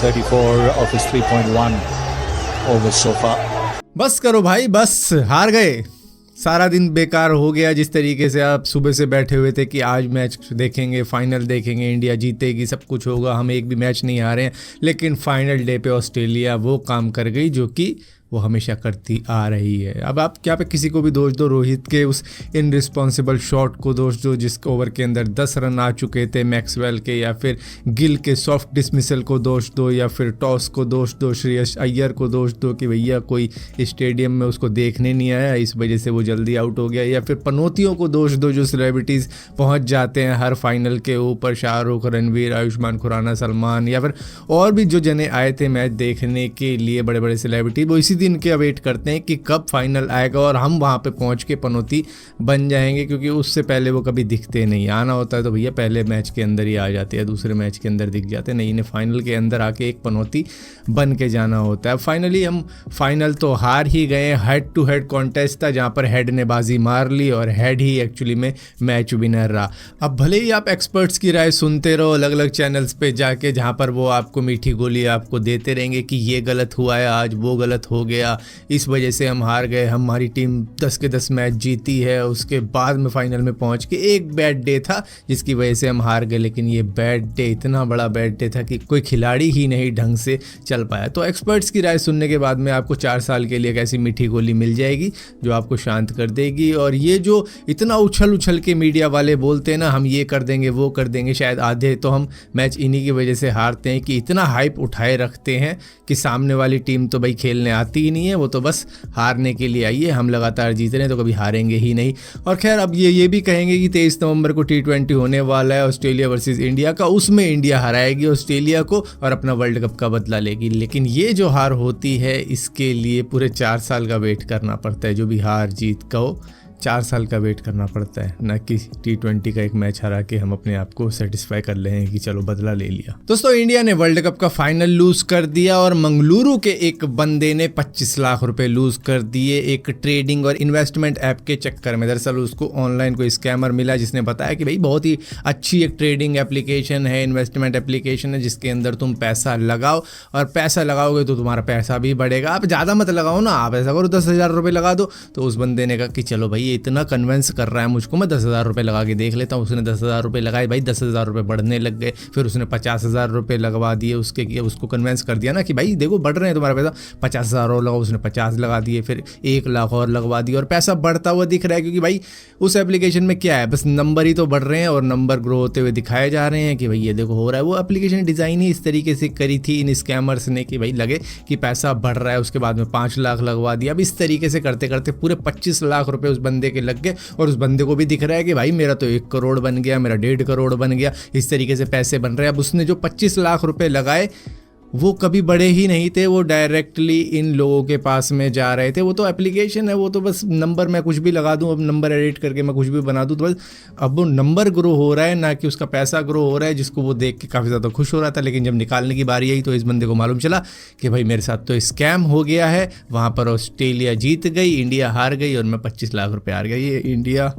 34 of his 3.1 overs so far. बस करो भाई, बस हार गए। सारा दिन बेकार हो गया। जिस तरीके से आप सुबह से बैठे हुए थे कि आज मैच देखेंगे, फाइनल देखेंगे, इंडिया जीतेगी, सब कुछ होगा, हम एक भी मैच नहीं हारे हैं, लेकिन फाइनल डे पे ऑस्ट्रेलिया वो काम कर गई जो कि वो हमेशा करती आ रही है। अब आप क्या पे किसी को भी दोष दो, रोहित के उस इनरिस्पॉन्सिबल शॉट को दोष दो जिस ओवर के अंदर 10 रन आ चुके थे मैक्सवेल के, या फिर गिल के सॉफ्ट डिसमिसल को दोष दो, या फिर टॉस को दोष दो, श्रेयस अय्यर को दोष दो कि भैया कोई स्टेडियम में उसको देखने नहीं आया, इस वजह से वो जल्दी आउट हो गया, या फिर पनौतियों को दोष दो जो सेलिब्रिटीज़ पहुँच जाते हैं हर फाइनल के ऊपर, शाहरुख, रणवीर, आयुष्मान खुराना, सलमान, या फिर और भी जो जने आए थे मैच देखने के लिए, बड़े बड़े सेलिब्रिटी, वो इसी दिन के वेट करते हैं कि कब फाइनल आएगा और हम वहाँ पे पहुँच के पनौती बन जाएंगे, क्योंकि उससे पहले वो कभी दिखते नहीं। आना होता है तो भैया पहले मैच के अंदर ही आ जाते हैं, दूसरे मैच के अंदर दिख जाते हैं, नहीं इन्हें फाइनल के अंदर आके एक पनौती बन के जाना होता है। फाइनली हम फाइनल तो हार ही गए। हेड टू हेड कॉन्टेस्ट था जहाँ पर हेड ने बाजी मार ली और हेड ही एक्चुअली में मैच विनर रहा। अब भले ही आप एक्सपर्ट्स की राय सुनते रहो अलग अलग चैनल्स पे जाके, जहाँ पर वो आपको मीठी गोली आपको देते रहेंगे कि ये गलत हुआ है आज, वो गलत हो गया, इस वजह से हम हार गए, हमारी टीम 10 के 10 मैच जीती है, उसके बाद में फाइनल में पहुंच के एक बैड डे था जिसकी वजह से हम हार गए। लेकिन ये बैड डे इतना बड़ा बैड डे था कि कोई खिलाड़ी ही नहीं ढंग से चल पाया। तो एक्सपर्ट्स की राय सुनने के बाद में आपको 4 साल के लिए एक ऐसी मीठी गोली मिल जाएगी जो आपको शांत कर देगी। और ये जो इतना उछल उछल के मीडिया वाले बोलते हैं ना, हम ये कर देंगे वो कर देंगे, शायद आधे तो हम मैच इन्हीं की वजह से हारते हैं कि इतना हाइप उठाए रखते हैं कि सामने वाली टीम तो भाई खेलने आती ही नहीं है, वो तो बस हारने के लिए आई है, हम लगातार जीत रहे हैं तो कभी हारेंगे ही नहीं। और खैर अब ये भी कहेंगे कि 23 नवंबर को T20 होने वाला है ऑस्ट्रेलिया वर्सेस इंडिया का, उसमें इंडिया हराएगी ऑस्ट्रेलिया को और अपना वर्ल्ड कप का बदला लेगी। लेकिन ये जो हार होती है इसके लिए पूरे 4 साल का वेट करना पड़ता है। जो भी हार जीत का हो 4 साल का वेट करना पड़ता है, ना कि T20 का एक मैच हरा के हम अपने आप को सेटिस्फाई कर ले हैं कि चलो बदला ले लिया। दोस्तों इंडिया ने वर्ल्ड कप का फाइनल लूज कर दिया और मंगलुरु के एक बंदे ने 25 लाख रुपए लूज कर दिए एक ट्रेडिंग और इन्वेस्टमेंट ऐप के चक्कर में। दरअसल उसको ऑनलाइन कोई स्कैमर मिला जिसने बताया कि भाई बहुत ही अच्छी एक ट्रेडिंग एप्लीकेशन है, इन्वेस्टमेंट एप्लीकेशन है, जिसके अंदर तुम पैसा लगाओ और पैसा लगाओगे तो तुम्हारा पैसा भी बढ़ेगा। आप ज़्यादा मत लगाओ ना, आप ऐसा करो 10,000 रुपये लगा दो। तो उस बंदे ने कहा कि चलो भाई ये इतना कन्विंस कर रहा है मुझको, मैं 10,000 रुपये लगा के देख लेता हूँ। उसने 10,000 रुपये लगाए, भाई 10,000 रुपये बढ़ने लग गए। फिर उसने 50,000 रुपये लगवा दिए उसके, उसको कन्विंस कर दिया ना कि भाई देखो बढ़ रहे हैं तुम्हारा पैसा, 50,000 और लगाओ। उसने 50 लगा दिए, फिर 1 लाख और लगवा दिए और पैसा बढ़ता हुआ दिख रहा है, क्योंकि भाई उस एप्लीकेशन में क्या है, बस नंबर ही तो बढ़ रहे हैं और नंबर ग्रो होते हुए दिखाए जा रहे हैं कि भाई ये देखो हो रहा है। वो एप्लीकेशन डिज़ाइन ही इस तरीके से करी थी इन स्कैमर्स ने कि भाई लगे कि पैसा बढ़ रहा है, उसके बाद में 5 लाख लगवा दिया। अब इस तरीके से करते करते पूरे 25 लाख रुपए उस बंदे के लग गए और उस बंदे को भी दिख रहा है कि भाई मेरा तो 1 करोड़ बन गया, मेरा 1.5 करोड़ बन गया, इस तरीके से पैसे बन रहे हैं। अब उसने जो 25 लाख रुपए लगाए वो कभी बड़े ही नहीं थे, वो डायरेक्टली इन लोगों के पास में जा रहे थे। वो तो एप्लीकेशन है, वो तो बस नंबर मैं कुछ भी लगा दूं, अब नंबर एडिट करके मैं कुछ भी बना दूं, तो बस अब वो नंबर ग्रो हो रहा है ना कि उसका पैसा ग्रो हो रहा है, जिसको वो देख के काफ़ी ज़्यादा खुश हो रहा था। लेकिन जब निकालने की बारी आई तो इस बंदे को मालूम चला कि भाई मेरे साथ तो स्कैम हो गया है। वहाँ पर ऑस्ट्रेलिया जीत गई, इंडिया हार गई और मैं 25 लाख रुपये हार गया। ये इंडिया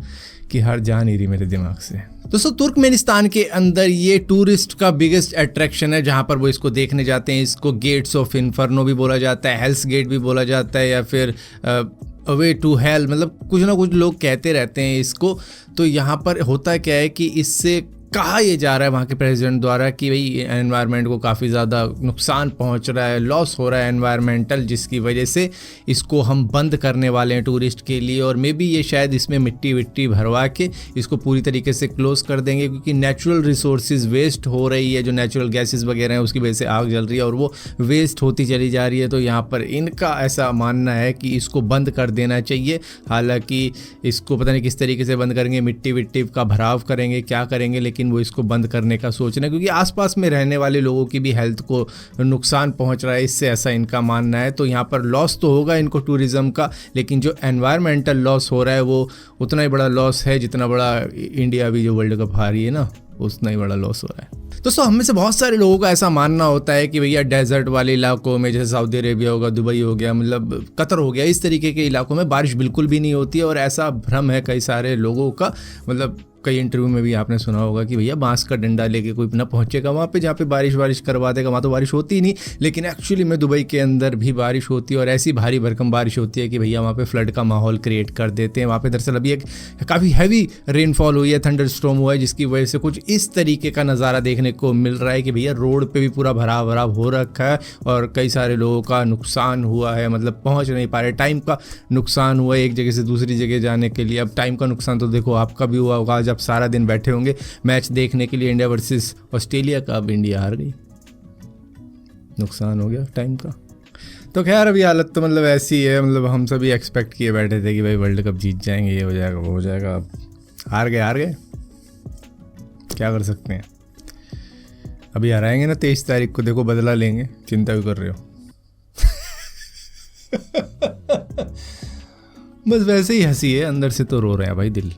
की हार जा नहीं रही मेरे दिमाग से। दोस्तों तुर्कमेनिस्तान के अंदर ये टूरिस्ट का बिगेस्ट अट्रैक्शन है, जहाँ पर वो इसको देखने जाते हैं। इसको गेट्स ऑफ इन्फर्नो भी बोला जाता है, हेल्स गेट भी बोला जाता है, या फिर अवे टू हेल, मतलब कुछ ना कुछ लोग कहते रहते हैं इसको। तो यहाँ पर होता क्या है कि इससे कहा यह जा रहा है वहाँ के प्रेसिडेंट द्वारा कि भाई एनवायरनमेंट को काफ़ी ज़्यादा नुकसान पहुँच रहा है, लॉस हो रहा है एनवायरमेंटल, जिसकी वजह से इसको हम बंद करने वाले हैं टूरिस्ट के लिए। और मे बी ये शायद इसमें मिट्टी विट्टी भरवा के इसको पूरी तरीके से क्लोज़ कर देंगे, क्योंकि नेचुरल रिसोर्सेज वेस्ट हो रही है, जो नेचुरल गैसेस वगैरह हैं उसकी वजह से आग जल रही है और वो वेस्ट होती चली जा रही है। तो यहाँ पर इनका ऐसा मानना है कि इसको बंद कर देना चाहिए। हालाँकि इसको पता नहीं किस तरीके से बंद करेंगे, मिट्टी विट्टी का भराव करेंगे, क्या करेंगे, लेकिन वो इसको बंद करने का सोच रहे हैं, क्योंकि आसपास में रहने वाले लोगों की भी हेल्थ को नुकसान पहुंच रहा है इससे, ऐसा इनका मानना है। तो यहाँ पर लॉस तो होगा इनको टूरिज्म का, लेकिन जो एनवायरमेंटल लॉस हो रहा है वो उतना ही बड़ा लॉस है जितना बड़ा इंडिया भी जो वर्ल्ड कप हारी है ना, उतना ही बड़ा लॉस हो रहा है। दोस्तों हम में से बहुत सारे लोगों का ऐसा मानना होता है कि भैया डेजर्ट वाले इलाकों में, जैसे सऊदी अरेबिया होगा, दुबई हो गया, मतलब कतर हो गया, इस तरीके के इलाकों में बारिश बिल्कुल भी नहीं होती है। और ऐसा भ्रम है कई सारे लोगों का, मतलब कई इंटरव्यू में भी आपने सुना होगा कि भैया बांस का डंडा लेके कोई ना पहुंचेगा वहाँ पे जहाँ पे बारिश करवा देगा, वहाँ तो बारिश होती ही नहीं। लेकिन एक्चुअली में दुबई के अंदर भी बारिश होती है और ऐसी भारी भरकम बारिश होती है कि भैया वहाँ पे फ्लड का माहौल क्रिएट कर देते हैं। वहाँ पे दरअसल अभी एक काफ़ी हैवी रेनफॉल हुई है, थंडर स्टॉर्म हुआ है, जिसकी वजह से कुछ इस तरीके का नज़ारा देखने को मिल रहा है कि भैया रोड पर भी पूरा भरा भरा हो रखा है और कई सारे लोगों का नुकसान हुआ है, मतलब पहुँच नहीं पा रहे। टाइम का नुकसान हुआ है एक जगह से दूसरी जगह जाने के लिए। अब टाइम का नुकसान तो देखो आपका भी हुआ होगा, आज आप सारा दिन बैठे होंगे मैच देखने के लिए इंडिया वर्सेस ऑस्ट्रेलिया का, अब इंडिया हार गई, नुकसान हो गया टाइम का। तो खैर अभी हालत तो मतलब ऐसी है, मतलब हम सभी एक्सपेक्ट किए बैठे थे कि भाई वर्ल्ड कप जीत जाएंगे, ये हो जाएगा वो हो जाएगा। अब हार गए, क्या कर सकते हैं। अभी हराएंगे ना 23 तारीख को, देखो बदला लेंगे, चिंता भी कर रहे हो। बस वैसे ही हंसी है, अंदर से तो रो रहे हैं भाई दिल।